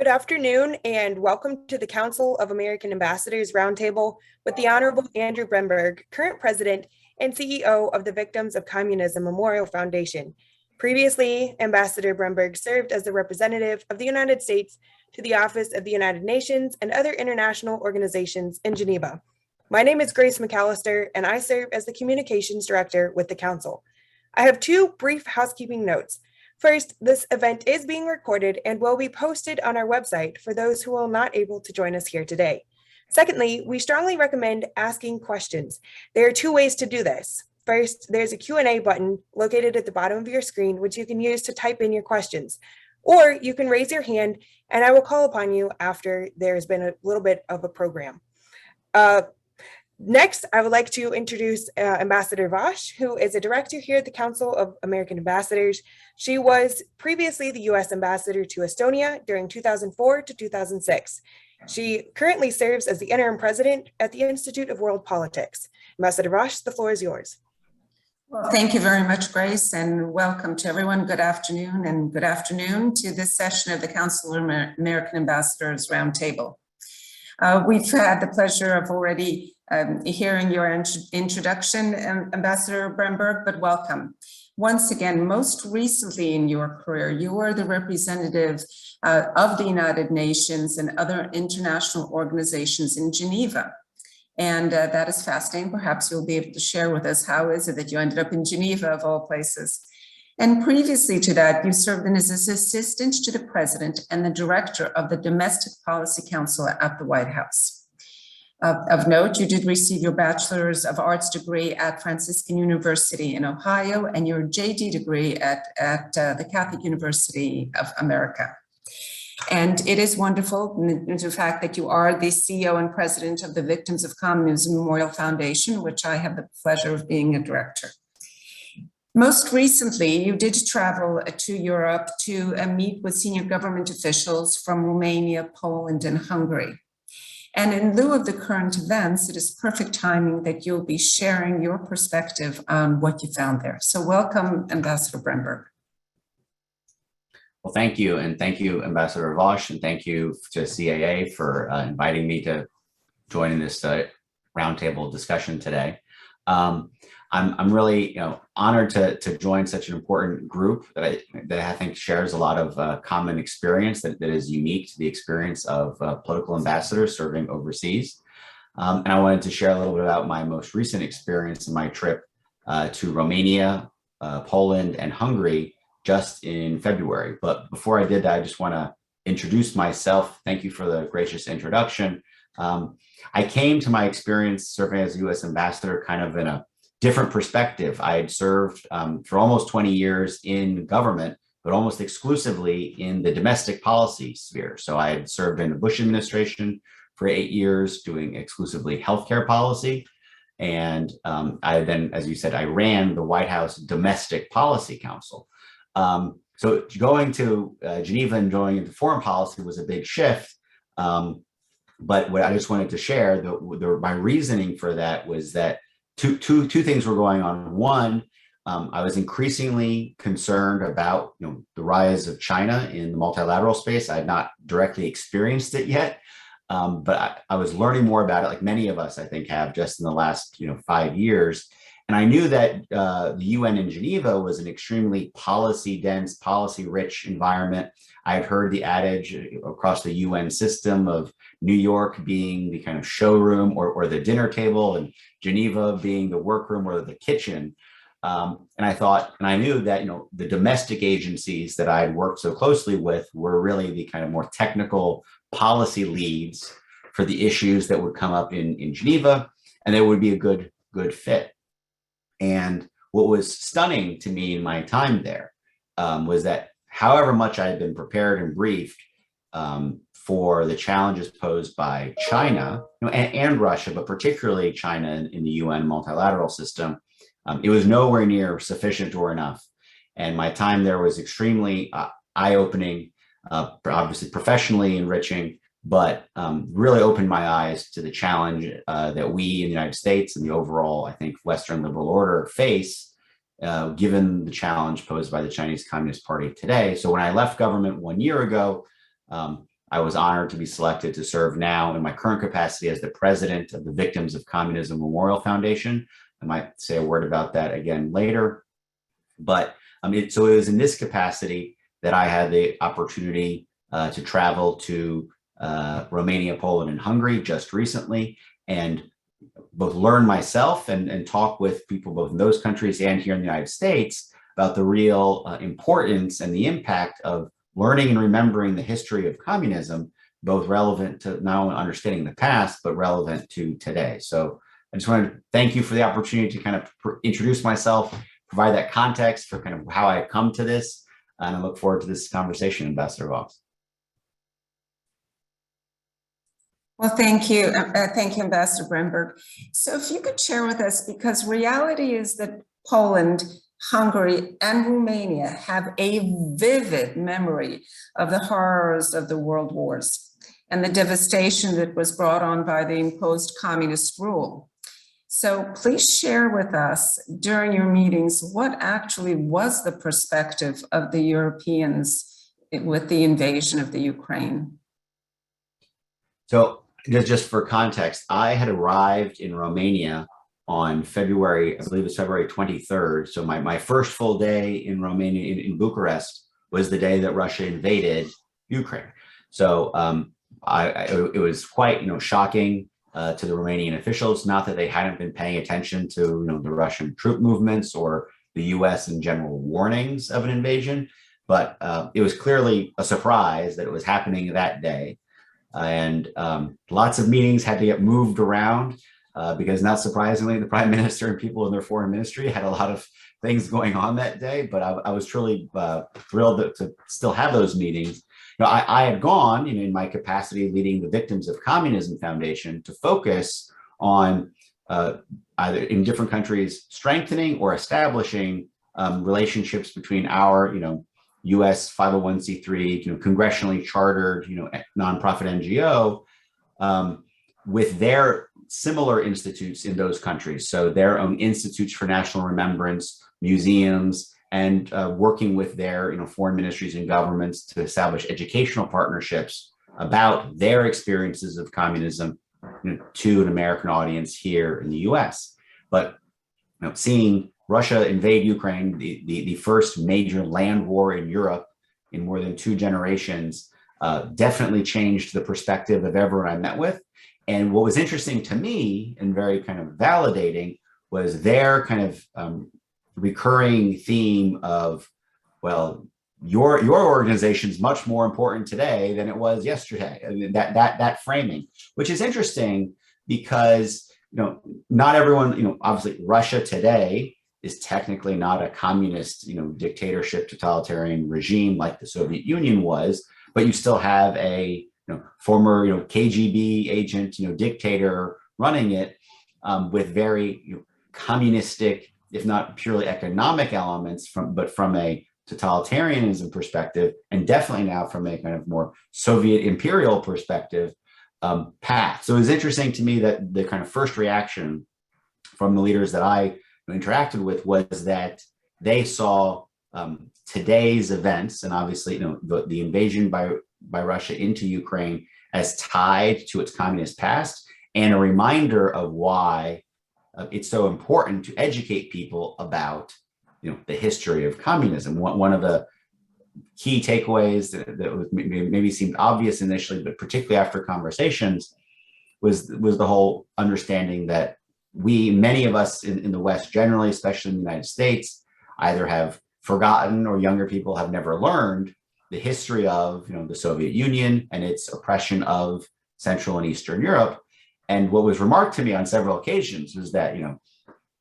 afternoon, and welcome to the Council of American Ambassadors Roundtable with the Honorable Andrew Bremberg, current President and CEO of the Victims of Communism Memorial Foundation. Previously, Ambassador Bremberg served as the representative of the United States to the Office of the United Nations and other international organizations in Geneva. My name is Grace McAllister, and I serve as the Communications Director with the Council. I have two brief housekeeping notes. First, this event is being recorded and will be posted on our website for those who are not able to join us here today. Secondly, we strongly recommend asking questions. There are two ways to do this. First, there's a Q&A button located at the bottom of your screen, which you can use to type in your questions. Or you can raise your hand and I will call upon you after there's been a little bit of a program. Next, I would like to introduce Ambassador Vosh, who is a director here at the Council of American Ambassadors. She was previously the U.S. Ambassador to Estonia during 2004 to 2006. She currently serves as the interim president at the Institute of World Politics. Ambassador Vosh, the floor is yours. Well, thank you very much, Grace, and welcome to everyone. Good afternoon to this session of the Council of American Ambassadors Roundtable. We've had the pleasure of already hearing your introduction, Ambassador Bremberg, but welcome. Once again, most recently in your career, you were the representative of the United Nations and other international organizations in Geneva. And that is fascinating. Perhaps you'll be able to share with us how is it that you ended up in Geneva of all places. And previously to that, you served as an assistant to the president and the director of the Domestic Policy Council at the White House. Of note, you did receive your Bachelor's of Arts degree at Franciscan University in Ohio and your JD degree at the Catholic University of America. And it is wonderful, the fact that you are the CEO and president of the Victims of Communism Memorial Foundation, which I have the pleasure of being a director. Most recently, you did travel to Europe to meet with senior government officials from Romania, Poland, and Hungary. And in lieu of the current events, it is perfect timing that you'll be sharing your perspective on what you found there. So welcome, Ambassador Bremberg. Well, thank you. And thank you, Ambassador Vosh, and thank you to CAA for inviting me to join in this roundtable discussion today. I'm really honored to join such an important group that I think shares a lot of common experience that is unique to the experience of political ambassadors serving overseas. And I wanted to share a little bit about my most recent experience in my trip to Romania, Poland, and Hungary just in February. But before I did that, I just want to introduce myself. Thank you for the gracious introduction. I came to my experience serving as a U.S. ambassador kind of in a different perspective. I had served for almost 20 years in government, but almost exclusively in the domestic policy sphere. So I had served in the Bush administration for 8 years doing exclusively healthcare policy. And I then, as you said, I ran the White House Domestic Policy Council. So going to Geneva and going into foreign policy was a big shift. But what I just wanted to share, my reasoning for that was that two things were going on. One, I was increasingly concerned about the rise of China in the multilateral space. I had not directly experienced it yet, but I was learning more about it, like many of us, I think, have just in the last 5 years. And I knew that the UN in Geneva was an extremely policy-dense, policy-rich environment. I've heard the adage across the UN system of New York being the kind of showroom or the dinner table, and Geneva being the workroom or the kitchen. And I knew that the domestic agencies that I had worked so closely with were really the kind of more technical policy leads for the issues that would come up in Geneva, and they would be a good fit. And what was stunning to me in my time there was that however much I had been prepared and briefed for the challenges posed by China and Russia, but particularly China in the UN multilateral system, it was nowhere near sufficient or enough. And my time there was extremely eye-opening, obviously professionally enriching, but really opened my eyes to the challenge that we in the United States and the overall, I think, Western liberal order face, given the challenge posed by the Chinese Communist Party today. So when I left government 1 year ago, I was honored to be selected to serve now in my current capacity as the president of the Victims of Communism Memorial Foundation. I might say a word about that again later. But so it was in this capacity that I had the opportunity to travel to Romania, Poland, and Hungary just recently, and both learn myself and talk with people both in those countries and here in the United States about the real importance and the impact of learning and remembering the history of communism, both relevant to not only understanding the past, but relevant to today. So I just wanted to thank you for the opportunity to kind of introduce myself, provide that context for kind of how I come to this. And I look forward to this conversation, Ambassador Voss. Well, thank you. Thank you, Ambassador Bremberg. So if you could share with us, because reality is that Poland, Hungary, and Romania have a vivid memory of the horrors of the world wars and the devastation that was brought on by the imposed communist rule. So please share with us during your meetings what actually was the perspective of the Europeans with the invasion of the Ukraine. So just for context, I had arrived in Romania on February, I believe it was February 23rd. So my first full day in Romania, in Bucharest, was the day that Russia invaded Ukraine. So it was quite, shocking to the Romanian officials, not that they hadn't been paying attention to, the Russian troop movements or the US in general warnings of an invasion, but it was clearly a surprise that it was happening that day. And lots of meetings had to get moved around because, not surprisingly, the prime minister and people in their foreign ministry had a lot of things going on that day. But I was truly thrilled to still have those meetings. I had gone, in my capacity leading the Victims of Communism Foundation to focus on either in different countries strengthening or establishing relationships between our, U.S. 501c3, congressionally chartered, nonprofit NGO, with their similar institutes in those countries. So their own institutes for national remembrance, museums, and working with their, foreign ministries and governments to establish educational partnerships about their experiences of communism to an American audience here in the U.S. But seeing Russia invade Ukraine, the first major land war in Europe in more than 2 generations, definitely changed the perspective of everyone I met with. And what was interesting to me and very kind of validating was their kind of recurring theme of, well, your organization's much more important today than it was yesterday. I mean, that framing, which is interesting because not everyone, obviously Russia today is technically not a communist, dictatorship, totalitarian regime like the Soviet Union was, but you still have a former KGB agent, dictator running it with very communistic, if not purely economic elements but from a totalitarianism perspective, and definitely now from a kind of more Soviet imperial perspective path. So it was interesting to me that the kind of first reaction from the leaders that I interacted with was that they saw today's events, and obviously the invasion by Russia into Ukraine, as tied to its communist past, and a reminder of why it's so important to educate people about the history of communism. One of the key takeaways that maybe seemed obvious initially, but particularly after conversations, was the whole understanding that many of us in the West generally, especially in the United States, either have forgotten or younger people have never learned the history of the Soviet Union and its oppression of Central and Eastern Europe. And what was remarked to me on several occasions was that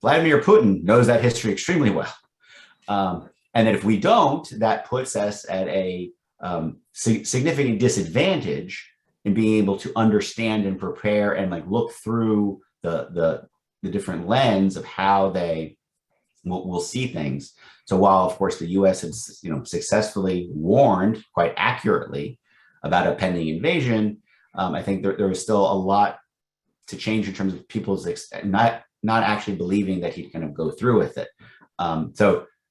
Vladimir Putin knows that history extremely well. And that if we don't, that puts us at a significant disadvantage in being able to understand and prepare and look through the different lens of how they will see things. So while, of course, the U.S. has successfully warned quite accurately about a pending invasion, I think there was still a lot to change in terms of people's not actually believing that he'd kind of go through with it.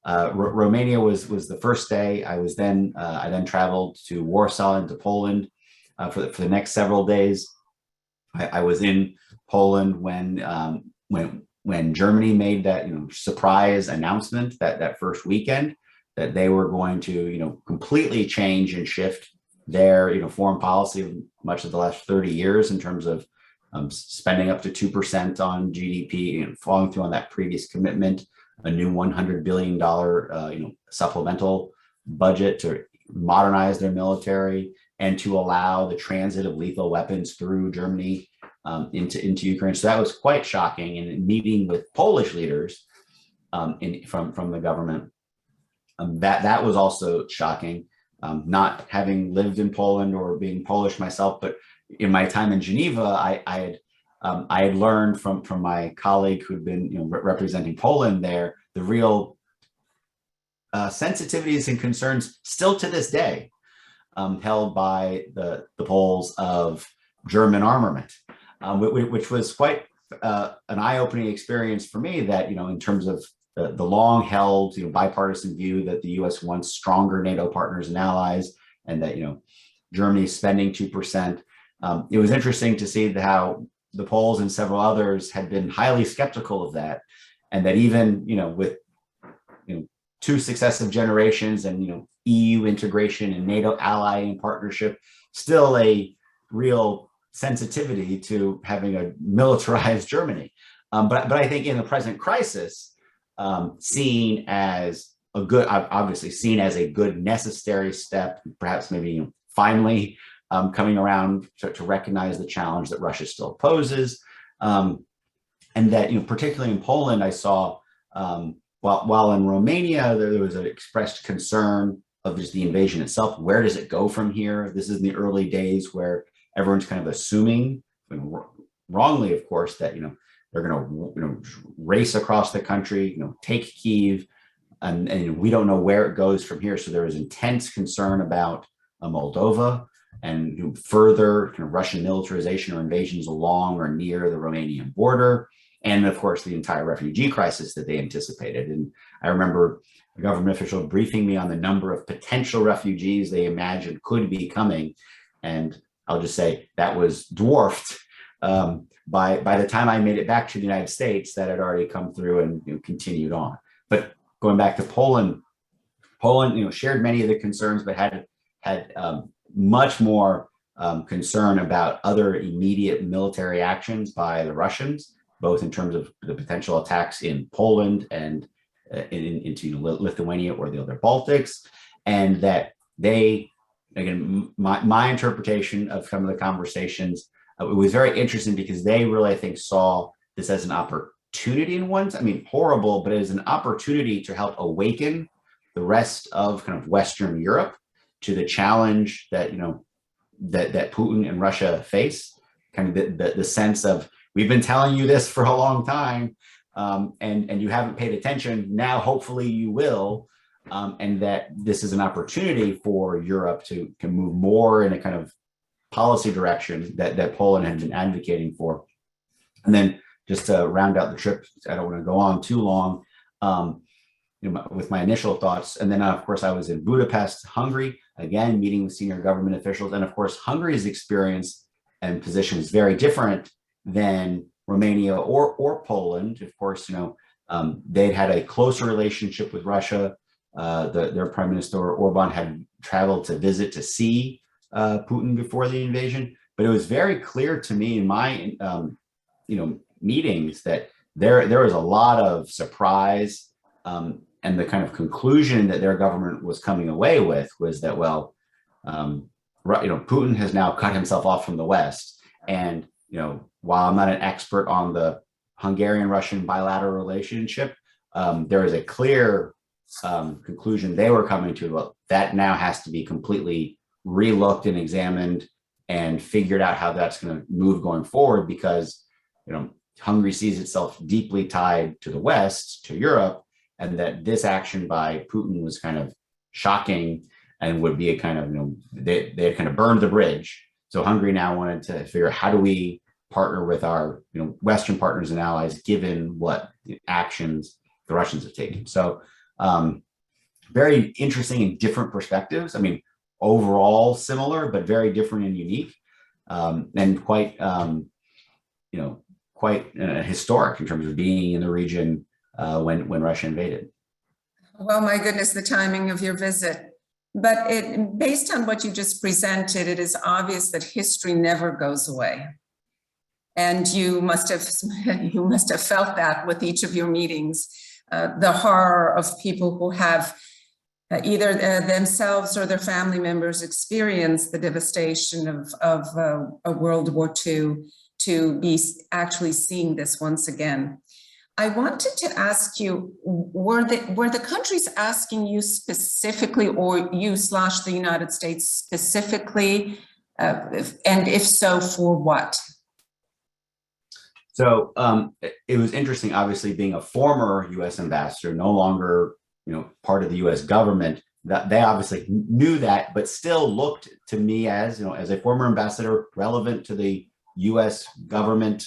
Romania was the first day. I then traveled to Warsaw and to Poland for the next several days. I was in Poland when Germany made that surprise announcement that first weekend that they were going to completely change and shift their foreign policy of much of the last 30 years in terms of spending up to 2% on GDP and following through on that previous commitment, a new $100 billion supplemental budget to modernize their military and to allow the transit of lethal weapons through Germany into Ukraine. So that was quite shocking. And in meeting with Polish leaders from the government, that was also shocking. Not having lived in Poland or being Polish myself, but in my time in Geneva, I had learned from my colleague who'd been representing Poland there the real sensitivities and concerns still to this day held by the Poles of German armament, which was quite an eye-opening experience for me. That in terms of the long-held bipartisan view that the U.S. wants stronger NATO partners and allies, and that Germany's spending 2%. It was interesting to see how the Poles and several others had been highly skeptical of that, and that even with two successive generations and EU integration and NATO allying partnership, still a real sensitivity to having a militarized Germany. But I think in the present crisis, seen as a good, obviously seen as a good necessary step, perhaps maybe finally coming around to recognize the challenge that Russia still poses, and that particularly in Poland, I saw while in Romania there was an expressed concern of just the invasion itself. Where does it go from here? This is in the early days where everyone's kind of assuming, wrongly of course, that they're going to race across the country, take Kyiv, and we don't know where it goes from here. So there is intense concern about Moldova and further kind of Russian militarization or invasions along or near the Romanian border, and of course the entire refugee crisis that they anticipated. And I remember a government official briefing me on the number of potential refugees they imagined could be coming, and I'll just say that was dwarfed by the time I made it back to the United States. That had already come through and continued on. But going back to Poland shared many of the concerns, but had much more concern about other immediate military actions by the Russians, both in terms of the potential attacks in Poland and into Lithuania or the other Baltics, and that they, again, my interpretation of some of the conversations, it was very interesting because they really, I think, saw this as an opportunity in one, horrible, but as an opportunity to help awaken the rest of kind of Western Europe to the challenge that, that Putin and Russia face, kind of the sense of, we've been telling you this for a long time, and you haven't paid attention. Now, hopefully you will. And that this is an opportunity for Europe to move more in a kind of policy direction that Poland had been advocating for. And then just to round out the trip, I don't want to go on too long with my initial thoughts. And then, of course, I was in Budapest, Hungary, again, meeting with senior government officials. And of course, Hungary's experience and position is very different than Romania or Poland. Of course, they'd had a closer relationship with Russia. Their Prime Minister Orban had traveled to visit to see Putin before the invasion, but it was very clear to me in my meetings that there was a lot of surprise, and the kind of conclusion that their government was coming away with was that, Putin has now cut himself off from the West, and while I'm not an expert on the Hungarian-Russian bilateral relationship, there is a clear conclusion they were coming to. Well, that now has to be completely relooked and examined and figured out how that's going to move going forward, because Hungary sees itself deeply tied to the West, to Europe, and that this action by Putin was kind of shocking and would be a kind of they had kind of burned the bridge. So Hungary now wanted to figure out, how do we partner with our Western partners and allies given what actions the Russians have taken. So very interesting and different perspectives. overall similar, but very different and unique, and quite, quite historic in terms of being in the region when Russia invaded. Well, my goodness, the timing of your visit. But based on what you just presented, it is obvious that history never goes away. And you must have felt that with each of your meetings, the horror of people who have either themselves or their family members experienced the devastation of a World War II, to be actually seeing this once again. I wanted to ask you, were the countries asking you specifically, or you/the United States specifically, and if so, for what? So it was interesting, obviously, being a former U.S. ambassador, no longer, part of the U.S. government, that they obviously knew that, but still looked to me as, as a former ambassador relevant to the U.S. government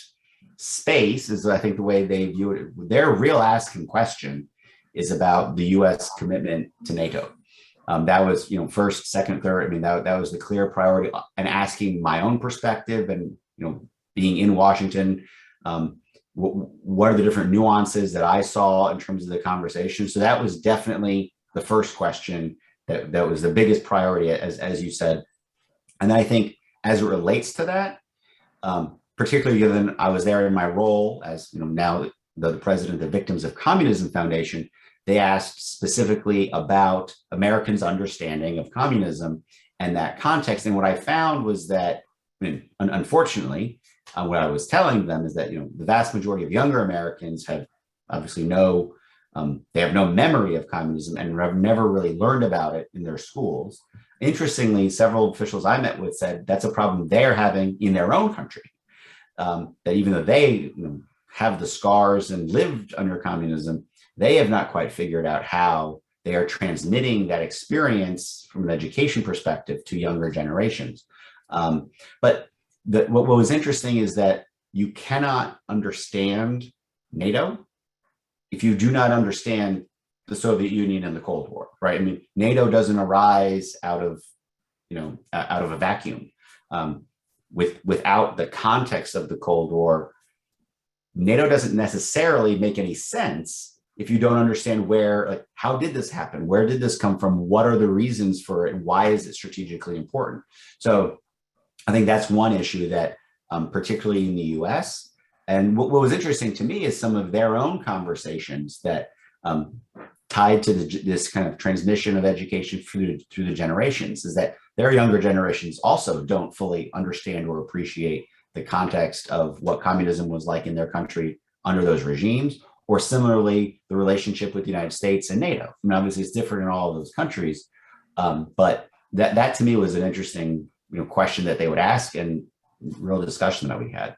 space, is I think the way they view it. Their real asking question is about the U.S. commitment to NATO. That was, first, second, third. I mean, that was the clear priority, and asking my own perspective, and, being in Washington, what are the different nuances that I saw in terms of the conversation. So that was definitely the first question that was the biggest priority, as you said. And I think as it relates to that, particularly given I was there in my role as, now the president of the Victims of Communism Foundation, they asked specifically about Americans' understanding of communism and that context. And what I found was that, unfortunately, what I was telling them is that, the vast majority of younger Americans have obviously they have no memory of communism and have never really learned about it in their schools. Interestingly, several officials I met with said that's a problem they're having in their own country. That even though they have the scars and lived under communism, they have not quite figured out how they are transmitting that experience from an education perspective to younger generations. But what was interesting is that you cannot understand NATO if you do not understand the Soviet Union and the Cold War, right? I mean, NATO doesn't arise out of a vacuum. Without the context of the Cold War, NATO doesn't necessarily make any sense if you don't understand how did this happen? Where did this come from? What are the reasons for it? And why is it strategically important? So I think that's one issue that, particularly in the US, and what was interesting to me is some of their own conversations that tied to this kind of transmission of education through the generations, is that their younger generations also don't fully understand or appreciate the context of what communism was like in their country under those regimes, or similarly, the relationship with the United States and NATO. I mean, obviously, it's different in all of those countries, but that to me was an interesting question that they would ask, and real discussion that we had.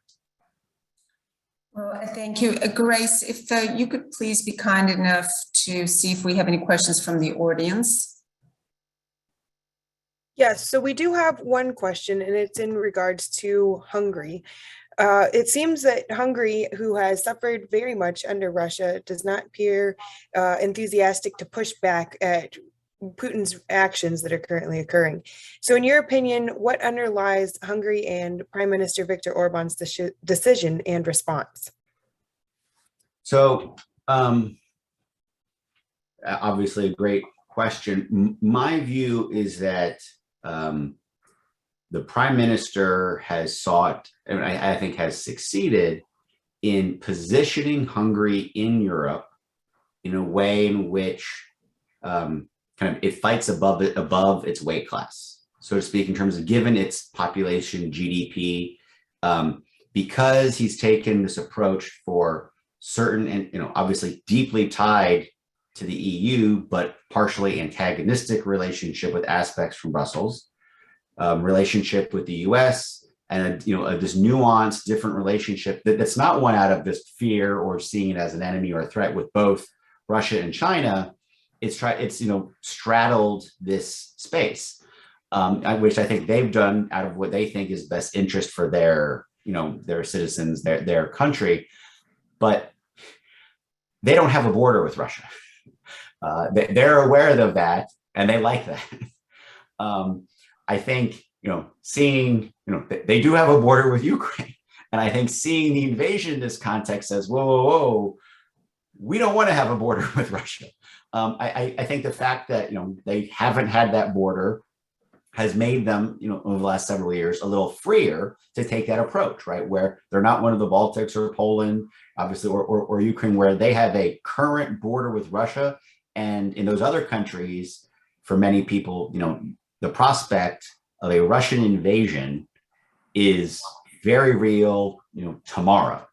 Well, thank you. Grace, if you could please be kind enough to see if we have any questions from the audience. Yes, so we do have one question, and it's in regards to Hungary. It seems that Hungary, who has suffered very much under Russia, does not appear enthusiastic to push back at Putin's actions that are currently occurring. So in your opinion, what underlies Hungary and Prime Minister Viktor Orban's decision and response? So obviously a great question. My view is that the Prime Minister has sought, and I think has succeeded in positioning Hungary in Europe in a way in which it fights above its weight class, so to speak, in terms of given its population, GDP, because he's taken this approach for certain and obviously deeply tied to the EU, but partially antagonistic relationship with aspects from Brussels, relationship with the US, and this nuanced, different relationship that's not one out of this fear or seeing it as an enemy or a threat with both Russia and China. It's straddled this space, which I think they've done out of what they think is best interest for their citizens, their country, but they don't have a border with Russia. They're aware of that, and they like that. I think, seeing, they do have a border with Ukraine. And I think seeing the invasion in this context says, whoa, whoa, whoa, we don't want to have a border with Russia. I think the fact that, they haven't had that border has made them, over the last several years, a little freer to take that approach, right? Where they're not one of the Baltics or Poland, obviously, or Ukraine, where they have a current border with Russia. And in those other countries, for many people, the prospect of a Russian invasion is very real, tomorrow,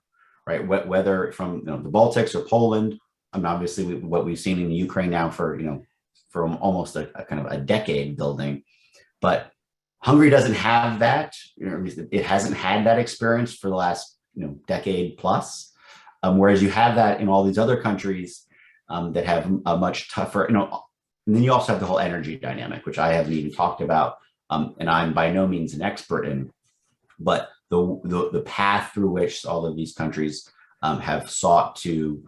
right? Whether from the Baltics or Poland, obviously what we've seen in Ukraine now for almost a kind of a decade building. But Hungary doesn't have that. It hasn't had that experience for the last decade plus. Whereas you have that in all these other countries that have a much tougher, and then you also have the whole energy dynamic, which I haven't even talked about, and I'm by no means an expert in. But the path through which all of these countries have sought to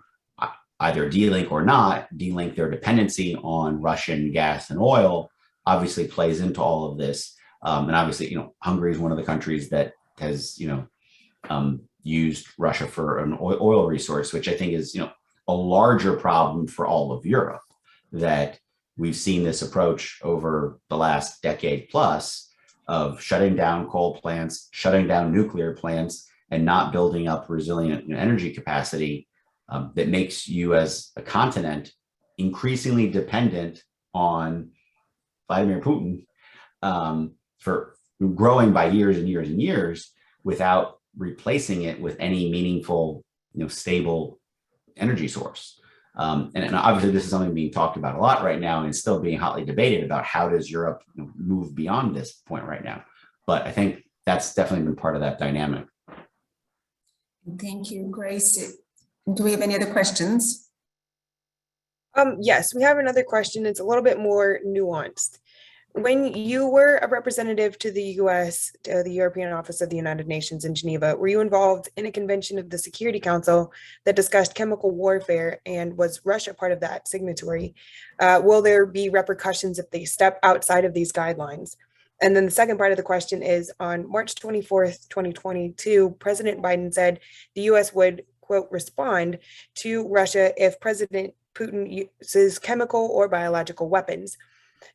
either delink or not delink their dependency on Russian gas and oil obviously plays into all of this. And obviously, Hungary is one of the countries that has, used Russia for an oil resource, which I think is, a larger problem for all of Europe, that we've seen this approach over the last decade plus of shutting down coal plants, shutting down nuclear plants, and not building up resilient energy capacity that makes you as a continent increasingly dependent on Vladimir Putin for growing by years and years and years without replacing it with any meaningful, stable energy source. And obviously this is something being talked about a lot right now and still being hotly debated about how does Europe move beyond this point right now. But I think that's definitely been part of that dynamic. Thank you, Grace. Do we have any other questions? Yes, we have another question. It's a little bit more nuanced. When you were a representative to the US, the European Office of the United Nations in Geneva, were you involved in a convention of the Security Council that discussed chemical warfare, and was Russia part of that signatory? Will there be repercussions if they step outside of these guidelines? And then the second part of the question is, on March 24th, 2022, President Biden said the US would, quote, respond to Russia if President Putin uses chemical or biological weapons,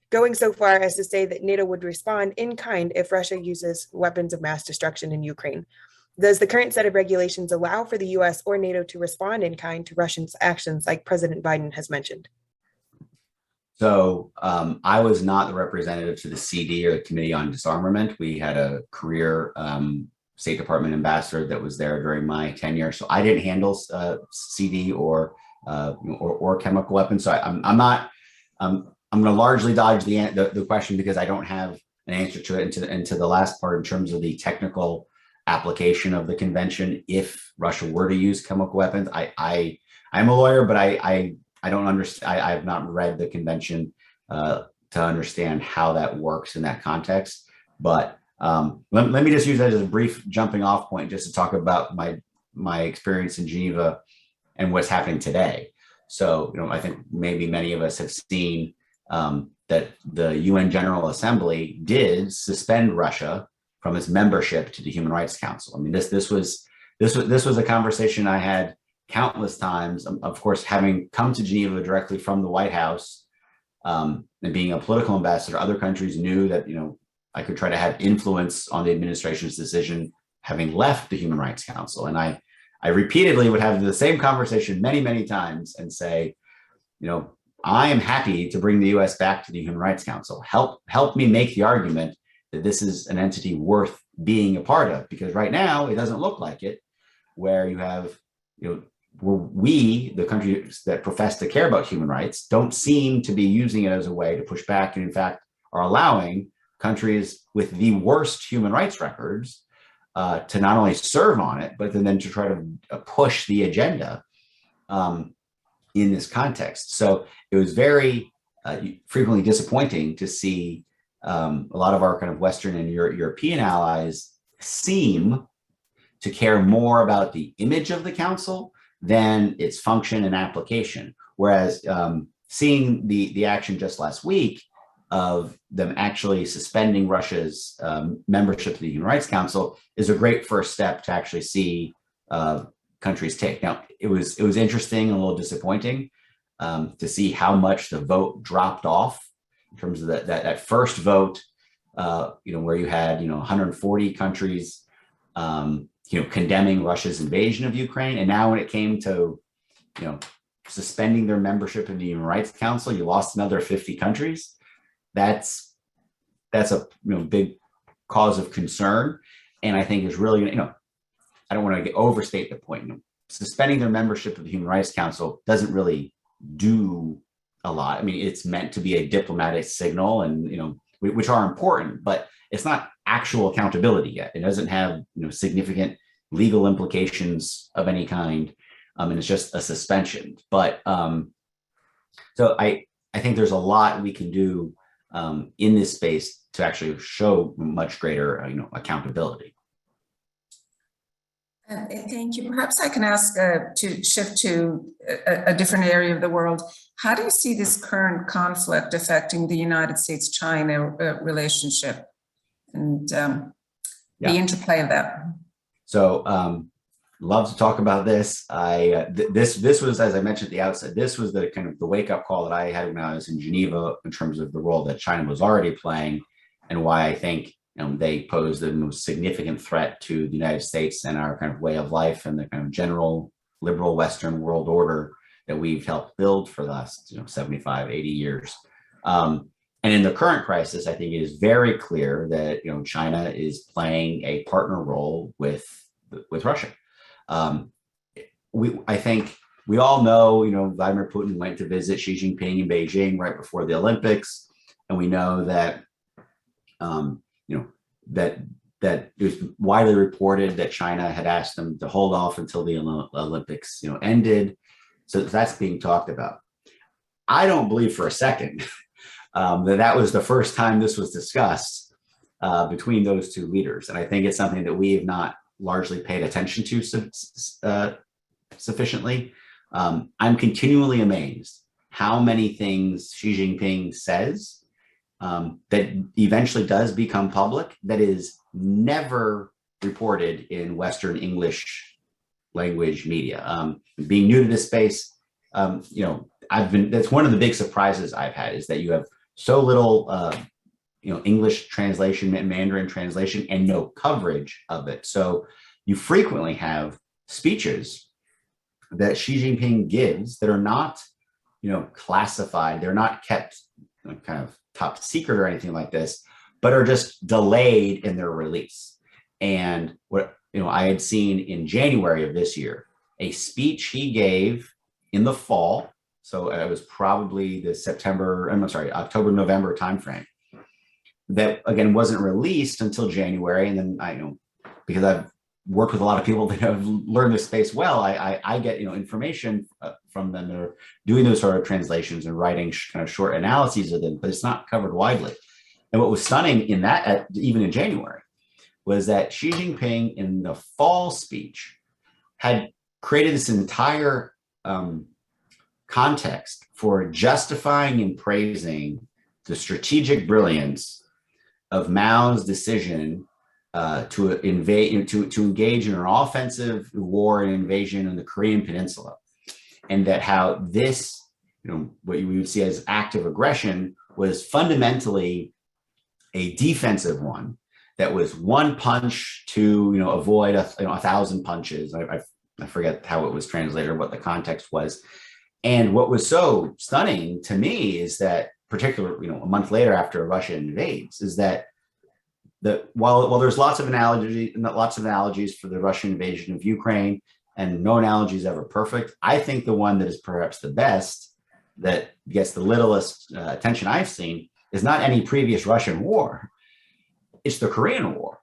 going so far as to say that NATO would respond in kind if Russia uses weapons of mass destruction in Ukraine. Does the current set of regulations allow for the US or NATO to respond in kind to Russia's actions like President Biden has mentioned? So I was not the representative to the CD or the Committee on Disarmament. We had a career State Department ambassador that was there during my tenure. So I didn't handle CD or chemical weapons. So I'm going to largely dodge the question because I don't have an answer to it into the last part in terms of the technical application of the convention. If Russia were to use chemical weapons, I'm a lawyer, but I don't understand. I have not read the convention to understand how that works in that context. But let me just use that as a brief jumping off point, just to talk about my experience in Geneva and what's happening today. So, I think maybe many of us have seen that the UN General Assembly did suspend Russia from its membership to the Human Rights Council. I mean, this was a conversation I had countless times. Of course, having come to Geneva directly from the White House and being a political ambassador, other countries knew that I could try to have influence on the administration's decision, having left the Human Rights Council. And I repeatedly would have the same conversation many, many times and say, I am happy to bring the US back to the Human Rights Council. Help me make the argument that this is an entity worth being a part of, because right now it doesn't look like it, where you have, where we, the countries that profess to care about human rights, don't seem to be using it as a way to push back, and in fact are allowing countries with the worst human rights records to not only serve on it, but then to try to push the agenda in this context. So it was very frequently disappointing to see a lot of our kind of Western and European allies seem to care more about the image of the council than its function and application. Whereas seeing the action just last week, of them actually suspending Russia's membership of the Human Rights Council is a great first step to actually see countries take. Now, it was interesting and a little disappointing to see how much the vote dropped off in terms of that first vote, where you had 140 countries condemning Russia's invasion of Ukraine, and now when it came to suspending their membership in the Human Rights Council, you lost another 50 countries. That's a big cause of concern, and I think is really I don't want to overstate the point. Suspending their membership of the Human Rights Council doesn't really do a lot. I mean, it's meant to be a diplomatic signal, and which are important, but it's not actual accountability yet. It doesn't have significant legal implications of any kind, and it's just a suspension. But so I think there's a lot we can do in this space to actually show much greater accountability. Thank you. Perhaps I can ask to shift to a different area of the world. How do you see this current conflict affecting the United States-China relationship and the interplay of that? So, love to talk about this. This was, as I mentioned at the outset, this was the kind of the wake-up call that I had when I was in Geneva in terms of the role that China was already playing, and why I think they posed the most significant threat to the United States and our kind of way of life and the kind of general liberal Western world order that we've helped build for the last 75, 80 years. And in the current crisis, I think it is very clear that China is playing a partner role with Russia. I think we all know, Vladimir Putin went to visit Xi Jinping in Beijing right before the Olympics, and we know that that it was widely reported that China had asked them to hold off until the Olympics ended. So that's being talked about. I don't believe for a second that was the first time this was discussed between those two leaders, and I think it's something that we have not largely paid attention to sufficiently. I'm continually amazed how many things Xi Jinping says that eventually does become public that is never reported in Western English language media. Being new to this space, that's one of the big surprises I've had, is that you have so little English translation, Mandarin translation, and no coverage of it. So you frequently have speeches that Xi Jinping gives that are not, classified. They're not kept kind of top secret or anything like this, but are just delayed in their release. And what I had seen in January of this year, a speech he gave in the fall. So it was probably the October, November timeframe, that again wasn't released until January. And then because I've worked with a lot of people that have learned this space well, I get information from them that are doing those sort of translations and writing kind of short analyses of them, but it's not covered widely. And what was stunning in that, even in January, was that Xi Jinping in the fall speech had created this entire context for justifying and praising the strategic brilliance of Mao's decision to engage in an offensive war and invasion in the Korean Peninsula, and that how this, what you would see as active aggression, was fundamentally a defensive one that was one punch to avoid 1,000 punches. I forget how it was translated or what the context was. And what was so stunning to me is that, particularly a month later after Russia invades, is that while there's lots of analogies for the Russian invasion of Ukraine, and no analogy is ever perfect, I think the one that is perhaps the best, that gets the littlest attention I've seen, is not any previous Russian war. It's the Korean War,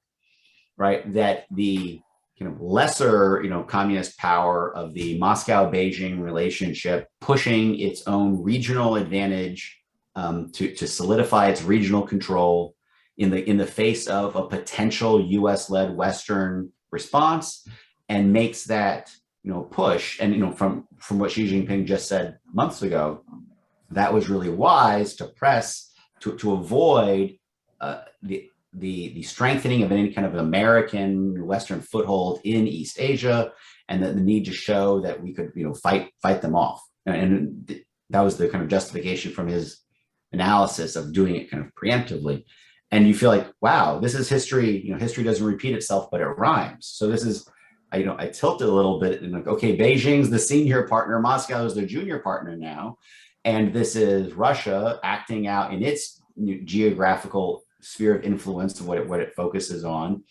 right? That the lesser, communist power of the Moscow-Beijing relationship, pushing its own regional advantage to solidify its regional control in the face of a potential U.S.-led Western response, and makes that push. And from what Xi Jinping just said months ago, that was really wise to press to avoid the strengthening of any kind of American Western foothold in East Asia, and the need to show that we could, fight them off. And that was the kind of justification from his analysis of doing it kind of preemptively. And you feel like, wow, this is history. History doesn't repeat itself, but it rhymes. So this is, I tilted a little bit and like, okay, Beijing's the senior partner, Moscow is the junior partner now, and this is Russia acting out in its geographical sphere of influence of what it focuses on.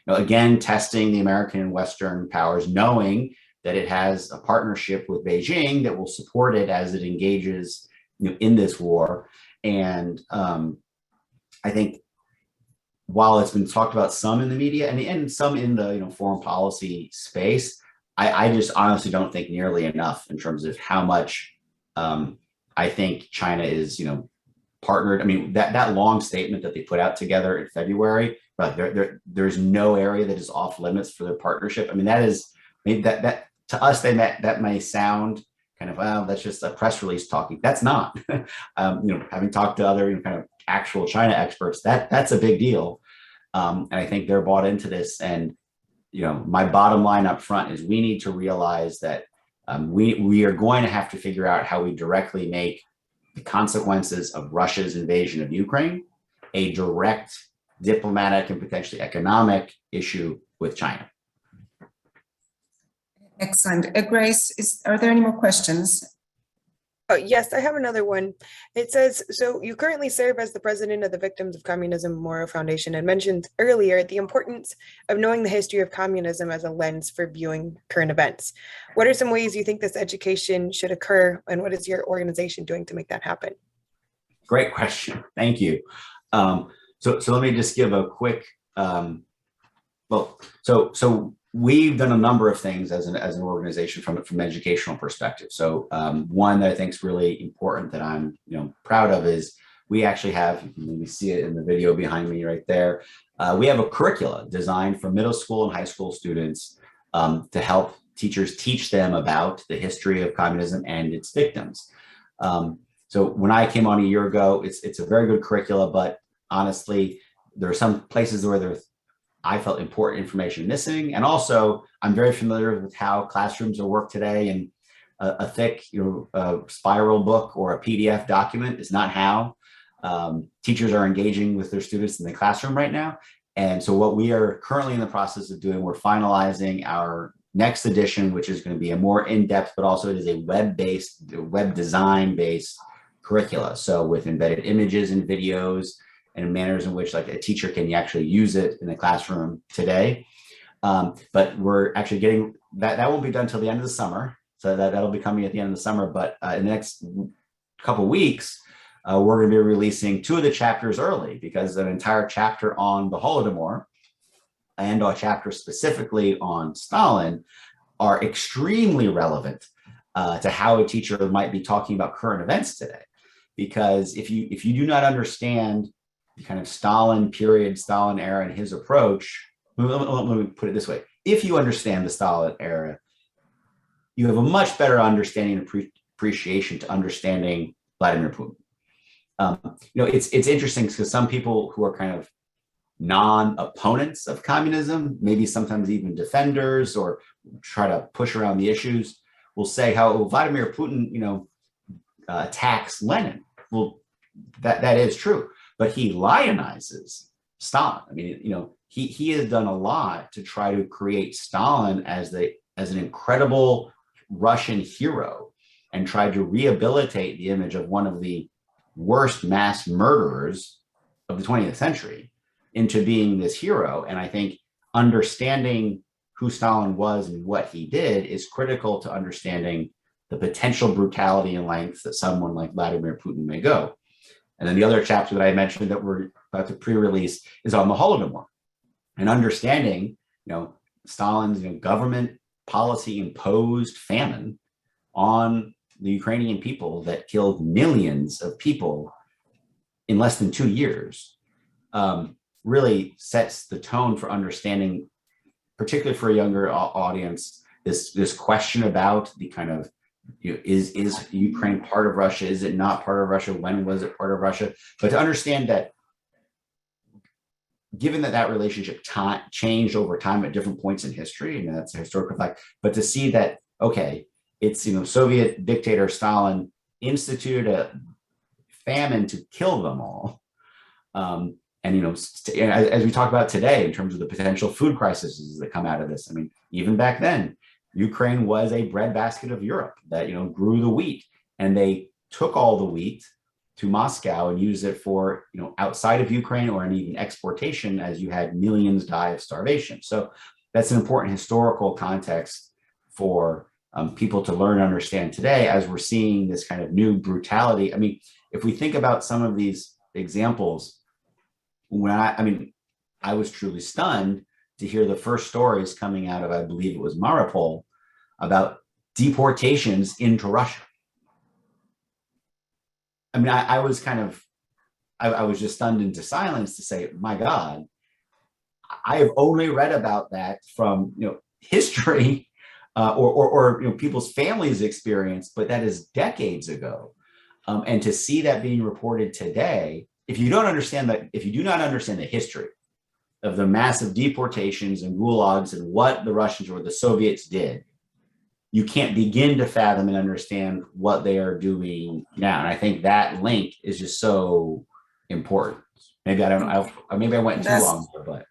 Again, testing the American and Western powers, knowing that it has a partnership with Beijing that will support it as it engages in this war. And I think while it's been talked about some in the media and some in the foreign policy space, I just honestly don't think nearly enough in terms of how much I think China is partnered. I mean, that long statement that they put out together in February, but there's no area that is off limits for their partnership. I mean, that is maybe that to us that may sound kind of, well, that's just a press release talking. That's not. Having talked to other kind of actual China experts, that's a big deal. And I think they're bought into this. And my bottom line up front is we need to realize that we are going to have to figure out how we directly make the consequences of Russia's invasion of Ukraine a direct diplomatic and potentially economic issue with China. Excellent. Grace, are there any more questions? Yes, I have another one. It says, so you currently serve as the president of the Victims of Communism Memorial Foundation and mentioned earlier the importance of knowing the history of communism as a lens for viewing current events. What are some ways you think this education should occur, and what is your organization doing to make that happen? Great question. Thank you. So let me just give a quick, so we've done a number of things as an organization from an educational perspective. So one that I think is really important that I'm proud of is we actually have, you can maybe see it in the video behind me right there. We have a curricula designed for middle school and high school students to help teachers teach them about the history of communism and its victims. So when I came on a year ago, it's a very good curricula, but honestly, there are some places where I felt important information missing. And also I'm very familiar with how classrooms are worked today, and a thick spiral book or a PDF document is not how teachers are engaging with their students in the classroom right now. And so what we are currently in the process of doing, we're finalizing our next edition, which is going to be a more in-depth, but also it is a web-based, web design-based curricula. So with embedded images and videos and manners in which like a teacher can actually use it in the classroom today. But we're actually getting, that won't be done till the end of the summer. So that'll be coming at the end of the summer. But in the next couple of weeks, we're going to be releasing 2 of the chapters early, because an entire chapter on the Holodomor and a chapter specifically on Stalin are extremely relevant to how a teacher might be talking about current events today. Because if you do not understand the kind of Stalin period, Stalin era, and his approach, let me put it this way: if you understand the Stalin era, you have a much better understanding and appreciation to understanding Vladimir Putin. It's interesting because some people who are kind of non-opponents of communism, maybe sometimes even defenders or try to push around the issues, will say how Vladimir Putin, attacks Lenin. Well, that is true, but he lionizes Stalin. I mean, he has done a lot to try to create Stalin as an incredible Russian hero, and tried to rehabilitate the image of one of the worst mass murderers of the 20th century into being this hero. And I think understanding who Stalin was and what he did is critical to understanding the potential brutality and lengths that someone like Vladimir Putin may go. And then the other chapter that I mentioned that we're about to pre-release is on the Holodomor, and understanding, Stalin's government policy imposed famine on the Ukrainian people that killed millions of people in less than 2 years, really sets the tone for understanding, particularly for a younger audience, this question about the kind of is Ukraine part of Russia? Is it not part of Russia? When was it part of Russia? But to understand that, given that that relationship changed over time at different points in history, and that's a historical fact, but to see that, okay, it's, Soviet dictator Stalin instituted a famine to kill them all. And, as we talk about today, in terms of the potential food crises that come out of this, I mean, even back then, Ukraine was a breadbasket of Europe that, grew the wheat, and they took all the wheat to Moscow and used it for, outside of Ukraine, or an even exportation, as you had millions die of starvation. So that's an important historical context for people to learn and understand today, as we're seeing this kind of new brutality. I mean, if we think about some of these examples, when I was truly stunned to hear the first stories coming out of, I believe it was Mariupol, about deportations into Russia. I mean, I was I was just stunned into silence to say, my God, I have only read about that from, history or people's families' experience, but that is decades ago. And to see that being reported today, if you do not understand the history of the massive deportations and gulags and what the Russians or the Soviets did, you can't begin to fathom and understand what they are doing now. And I think that link is just so important. Maybe maybe I went too long there, but.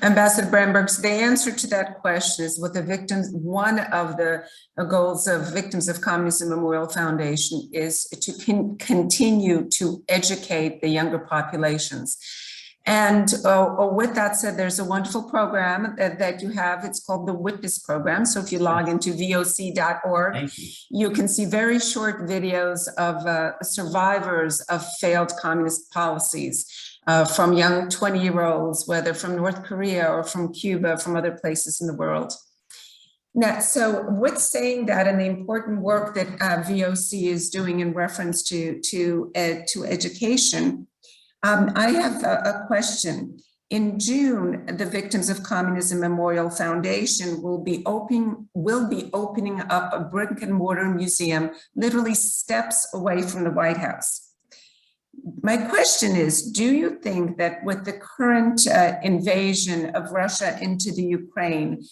Ambassador Bremberg, the answer to that question is, with the victims, one of the goals of Victims of Communism Memorial Foundation is to continue to educate the younger populations. And with that said, there's a wonderful program that you have. It's called the Witness Program. So if you log into voc.org, you can see very short videos of survivors of failed communist policies, from young 20-year-olds, whether from North Korea or from Cuba, from other places in the world. Now, so with saying that, and the important work that VOC is doing in reference to education, I have a question. In June, the Victims of Communism Memorial Foundation will be opening up a brick and mortar museum, literally steps away from the White House. My question is, do you think that with the current invasion of Russia into the Ukraine,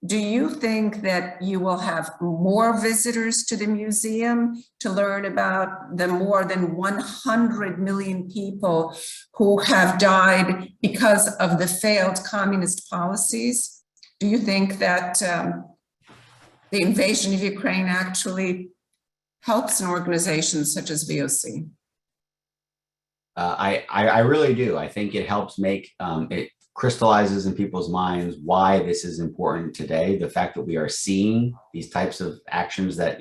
do you think that you will have more visitors to the museum to learn about the more than 100 million people who have died because of the failed communist policies? Do you think that the invasion of Ukraine actually helps an organization such as VOC? I really do. I think it helps make it crystallizes in people's minds why this is important today. The fact that we are seeing these types of actions that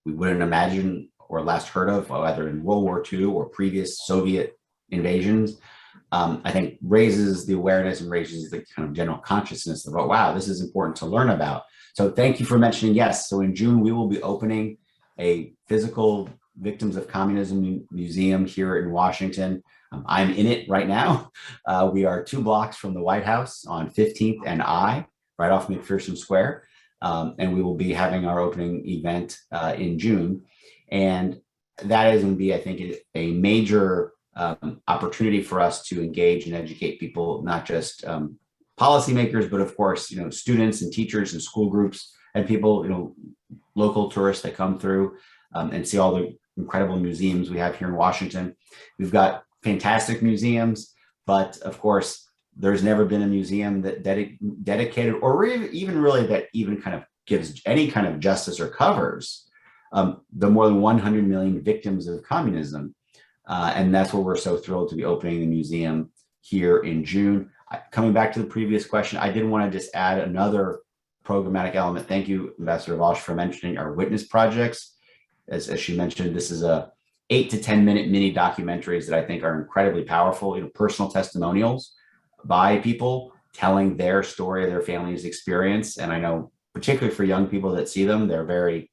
we wouldn't imagine or last heard of, either in World War II or previous Soviet invasions, I think raises the awareness and raises the kind of general consciousness about, wow, this is important to learn about. So thank you for mentioning. Yes, so in June we will be opening a physical Victims of Communism Museum here in Washington. I'm in it right now. We are 2 blocks from the White House on 15th and I, right off McPherson Square. And we will be having our opening event in June. And that is going to be, I think, a major opportunity for us to engage and educate people, not just policymakers, but of course, students and teachers and school groups and people, local tourists that come through and see all the incredible museums we have here in Washington. We've got fantastic museums, but of course, there's never been a museum that dedicated, or even really that even kind of gives any kind of justice or covers the more than 100 million victims of communism. And that's where we're so thrilled to be opening the museum here in June. Coming back to the previous question, I did want to just add another programmatic element. Thank you, Ambassador Vosch, for mentioning our witness projects. As she mentioned, this is a 8 to 10 minute mini documentaries that I think are incredibly powerful, personal testimonials by people telling their story, their family's experience. And I know particularly for young people that see them, they're very,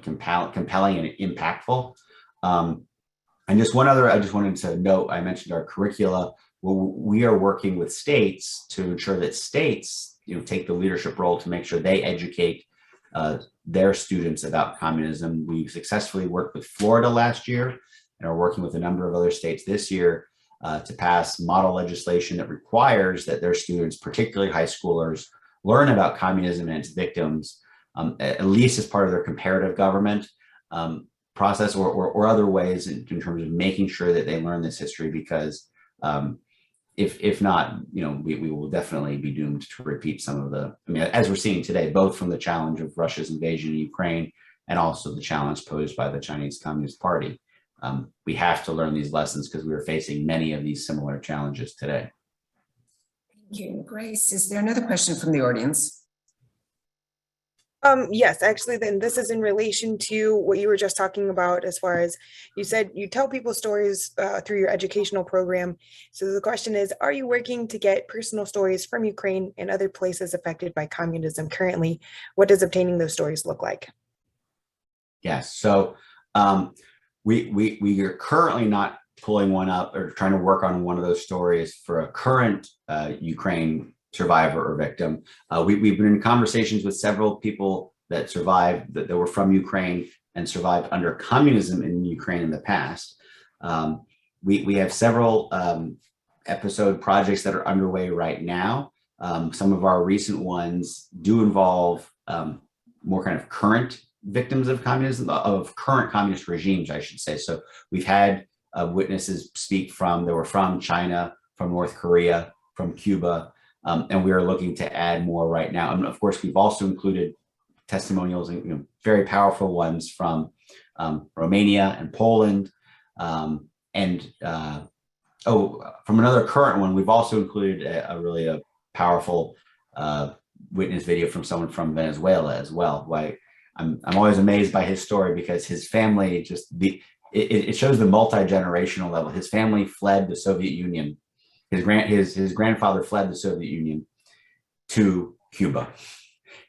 compelling and impactful. And just one other, I just wanted to note, I mentioned our curricula. Well, we are working with states to ensure that states, take the leadership role to make sure they educate their students about communism. We successfully worked with Florida last year and are working with a number of other states this year to pass model legislation that requires that their students, particularly high schoolers, learn about communism and its victims, at least as part of their comparative government process or other ways in terms of making sure that they learn this history, because if not, we will definitely be doomed to repeat some of the, as we're seeing today, both from the challenge of Russia's invasion of Ukraine and also the challenge posed by the Chinese Communist Party. We have to learn these lessons because we are facing many of these similar challenges today. Thank you, Grace. Is there another question from the audience? Yes, actually, then this is in relation to what you were just talking about, as far as you said, you tell people stories through your educational program. So the question is, are you working to get personal stories from Ukraine and other places affected by communism currently? What does obtaining those stories look like? Yes, so we are currently not pulling one up or trying to work on one of those stories for a current Ukraine survivor or victim. We've been in conversations with several people that survived, that were from Ukraine and survived under communism in Ukraine in the past. We have several episode projects that are underway right now. Some of our recent ones do involve more kind of current victims of communism, of current communist regimes, I should say. So we've had witnesses speak that were from China, from North Korea, from Cuba, and we are looking to add more right now. And of course, we've also included testimonials and very powerful ones from Romania and Poland, and from another current one, we've also included a really powerful witness video from someone from Venezuela as well. I'm always amazed by his story, because his family it shows the multi-generational level. His family fled the Soviet Union. His grandfather fled the Soviet Union to Cuba.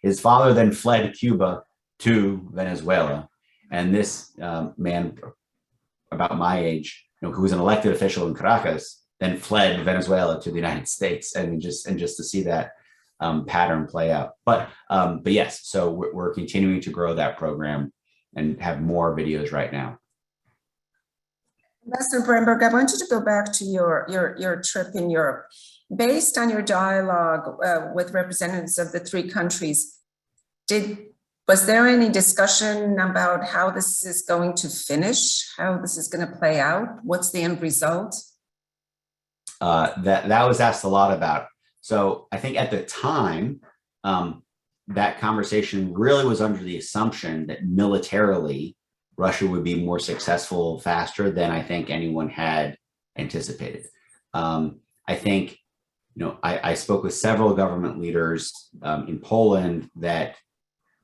His father then fled Cuba to Venezuela. And this man, about my age, who was an elected official in Caracas, then fled Venezuela to the United States. And just to see that pattern play out. But yes, so we're continuing to grow that program and have more videos right now. Ambassador Bremberg, I want you to go back to your trip in Europe. Based on your dialogue with representatives of the three countries, was there any discussion about how this is going to finish, how this is going to play out? What's the end result? That was asked a lot about. So I think at the time, that conversation really was under the assumption that militarily Russia would be more successful faster than I think anyone had anticipated. I think, I spoke with several government leaders in Poland that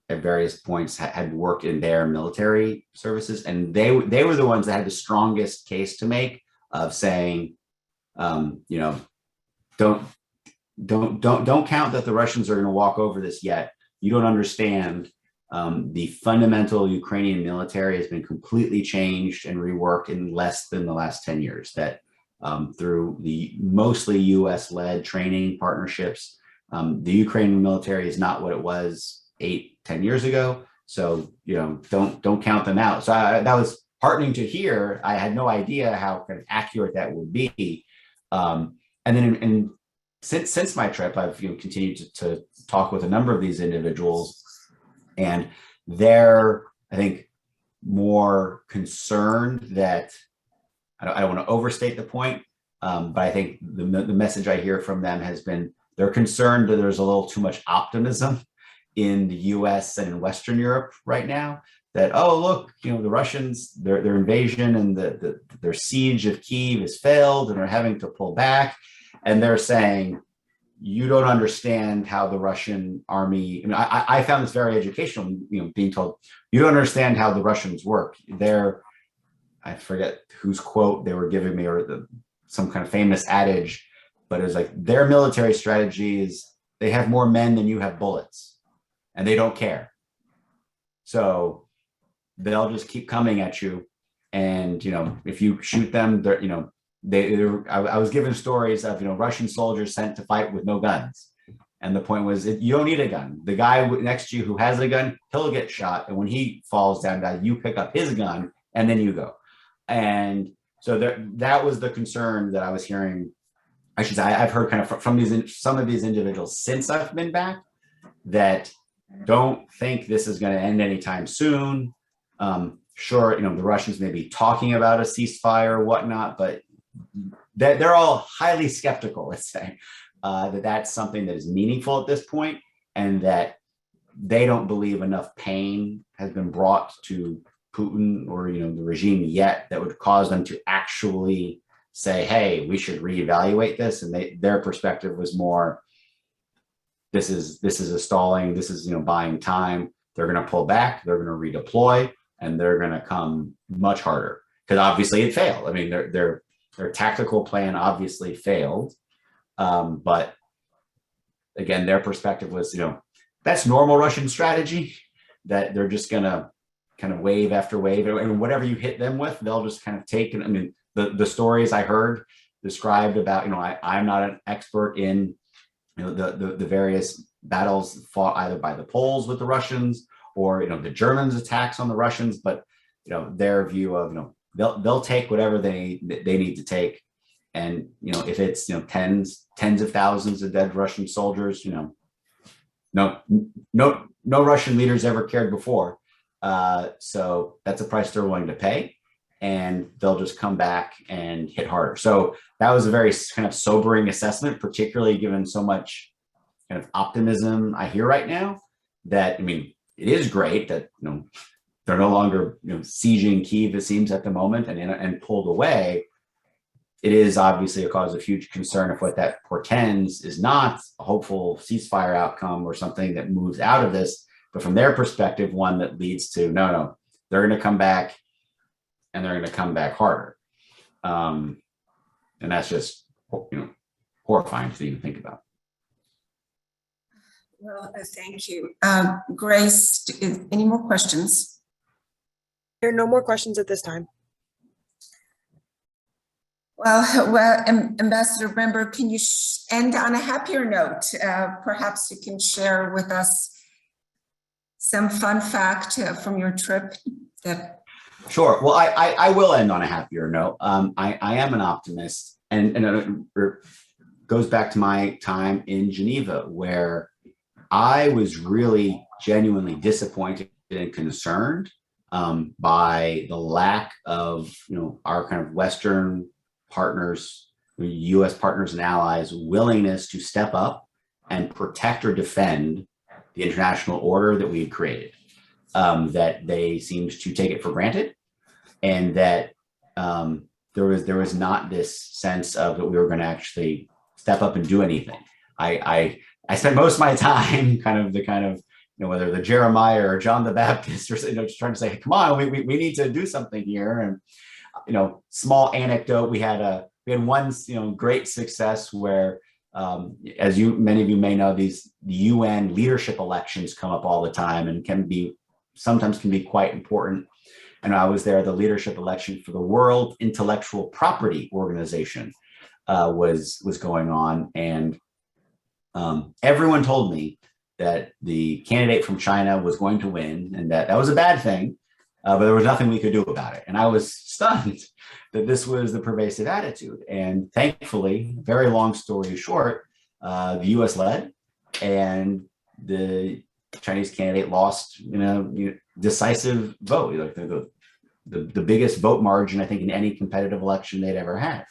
at various points had worked in their military services, and they were the ones that had the strongest case to make of saying, don't count that the Russians are going to walk over this yet. You don't understand. The fundamental Ukrainian military has been completely changed and reworked in less than the last 10 years. That through the mostly US-led training partnerships, the Ukrainian military is not what it was 8-10 years ago. So don't count them out. So that was heartening to hear. I had no idea how kind of accurate that would be. And then since my trip, I've continued to talk with a number of these individuals. And they're, I think, more concerned that, I don't want to overstate the point, but I think the message I hear from them has been, they're concerned that there's a little too much optimism in the US and in Western Europe right now, that, oh, look, the Russians, their invasion and their siege of Kyiv has failed and they're having to pull back. And they're saying, you don't understand how the Russian army, I found this very educational, being told, you don't understand how the Russians work. I forget whose quote they were giving me, or some kind of famous adage, but it was like, their military strategy is they have more men than you have bullets, and they don't care. So they'll just keep coming at you. And, if you shoot them, I was given stories of, Russian soldiers sent to fight with no guns. And the point was, you don't need a gun. The guy next to you who has a gun, he'll get shot. And when he falls down, you pick up his gun and then you go. And so that was the concern that I was hearing. I should say, I've heard kind of from some of these individuals since I've been back, that don't think this is going to end anytime soon. Sure, the Russians may be talking about a ceasefire or whatnot, but they're all highly skeptical, let's say, that that's something that is meaningful at this point, and that they don't believe enough pain has been brought to Putin or the regime yet that would cause them to actually say, hey, we should reevaluate this. And their perspective was more, this is a stalling, this is buying time. They're going to pull back, they're going to redeploy, and they're going to come much harder, because obviously it failed. I mean, their tactical plan obviously failed, but again, their perspective was, that's normal Russian strategy, that they're just going to kind of wave after wave, and whatever you hit them with, they'll just kind of take it. I mean, the stories I heard described about, I'm not an expert in the various battles fought either by the Poles with the Russians or the Germans' attacks on the Russians, but their view of they'll take whatever they need to take, and if it's tens of thousands of dead Russian soldiers, no Russian leaders ever cared before, so that's a price they're willing to pay, and they'll just come back and hit harder. So that was a very kind of sobering assessment, particularly given so much kind of optimism I hear right now. That, I mean, it is great that they're no longer sieging Kyiv, it seems, at the moment, and pulled away. It is obviously a cause of huge concern if what that portends is not a hopeful ceasefire outcome or something that moves out of this, but from their perspective, one that leads to no, they're going to come back, and they're going to come back harder. And that's just horrifying to even think about. Well, thank you. Grace, any more questions? There are no more questions at this time. Well, Ambassador Bremberg, can you end on a happier note? Perhaps you can share with us some fun fact from your trip. Sure. Well, I will end on a happier note. I am an optimist, and it goes back to my time in Geneva, where I was really genuinely disappointed and concerned by the lack of our kind of Western partners, U.S. partners and allies' willingness to step up and protect or defend the international order that we had created. That they seemed to take it for granted, and that there was not this sense of that we were going to actually step up and do anything. I spent most of my time whether the Jeremiah or John the Baptist or just trying to say, come on, we need to do something here. And small anecdote, we had one great success where, as many of you may know, the UN leadership elections come up all the time and sometimes can be quite important. And I was there, the leadership election for the World Intellectual Property Organization was going on. And everyone told me that the candidate from China was going to win, and that was a bad thing, but there was nothing we could do about it. And I was stunned that this was the pervasive attitude. And thankfully, very long story short, the US led, and the Chinese candidate lost in a decisive vote, like the biggest vote margin, I think, in any competitive election they'd ever had.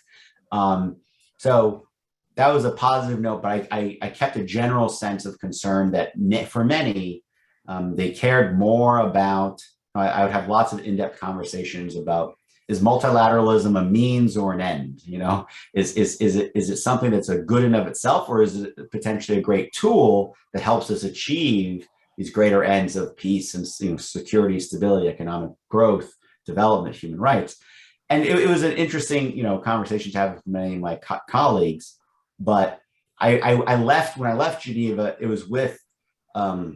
So that was a positive note, but I kept a general sense of concern that for many, they cared more about, I would have lots of in-depth conversations about, is multilateralism a means or an end? Is it something that's a good in of itself, or is it potentially a great tool that helps us achieve these greater ends of peace and security, stability, economic growth, development, human rights? And it was an interesting conversation to have with many of my colleagues. But when I left Geneva, it was with a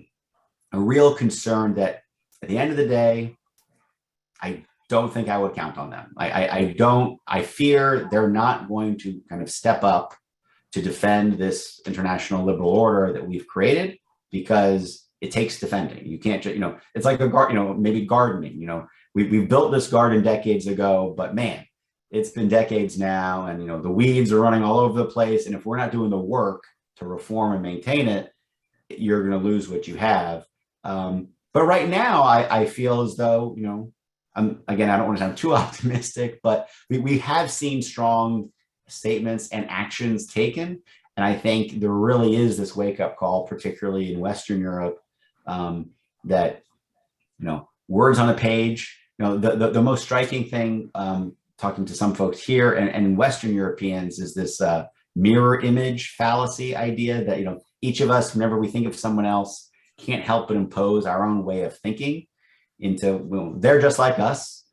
real concern that at the end of the day, I don't think I would count on them. I fear they're not going to kind of step up to defend this international liberal order that we've created, because it takes defending. You can't just, it's like maybe gardening, we've built this garden decades ago, but man, it's been decades now, and the weeds are running all over the place. And if we're not doing the work to reform and maintain it, you're going to lose what you have. But right now, I feel as though, again, I don't want to sound too optimistic, but we have seen strong statements and actions taken. And I think there really is this wake-up call, particularly in Western Europe, that, words on a page. The most striking thing, talking to some folks here and Western Europeans, is this mirror image fallacy idea that, each of us, whenever we think of someone else, can't help but impose our own way of thinking into, they're just like us.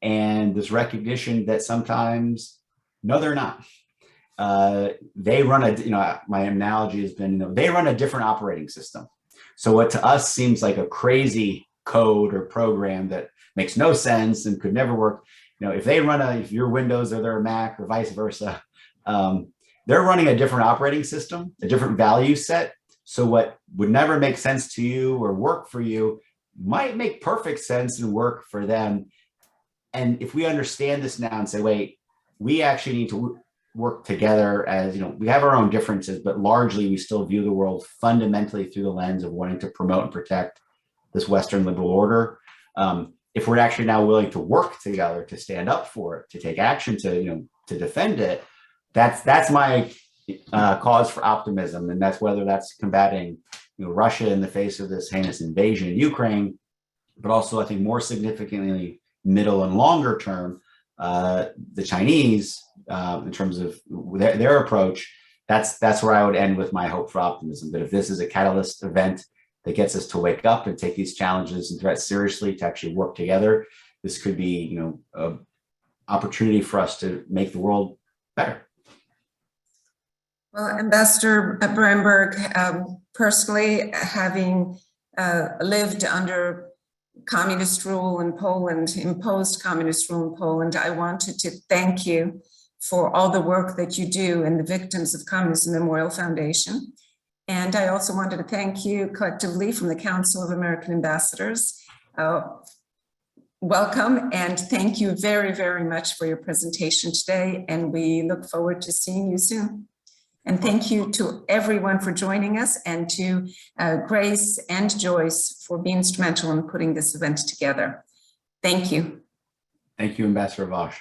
And this recognition that sometimes, no, they're not. They run my analogy has been, they run a different operating system. So what to us seems like a crazy code or program that makes no sense and could never work, if they run if your Windows or their Mac or vice versa, they're running a different operating system, a different value set. So what would never make sense to you or work for you might make perfect sense and work for them. And if we understand this now and say, wait, we actually need to work together, as we have our own differences, but largely we still view the world fundamentally through the lens of wanting to promote and protect this Western liberal order. If we're actually now willing to work together to stand up for it, to take action to defend it, that's my cause for optimism. And that's whether that's combating Russia in the face of this heinous invasion in Ukraine, but also I think more significantly middle and longer term, the Chinese, in terms of their approach. That's where I would end with my hope for optimism, that if this is a catalyst event that gets us to wake up and take these challenges and threats seriously, to actually work together, this could be an opportunity for us to make the world better. Well, Ambassador Bremberg, personally, having lived under communist rule in Poland, imposed communist rule in Poland, I wanted to thank you for all the work that you do in the Victims of Communism Memorial Foundation. And I also wanted to thank you collectively from the Council of American Ambassadors. Welcome, and thank you very, very much for your presentation today. And we look forward to seeing you soon. And thank you to everyone for joining us, and to Grace and Joyce for being instrumental in putting this event together. Thank you. Thank you, Ambassador Vosh.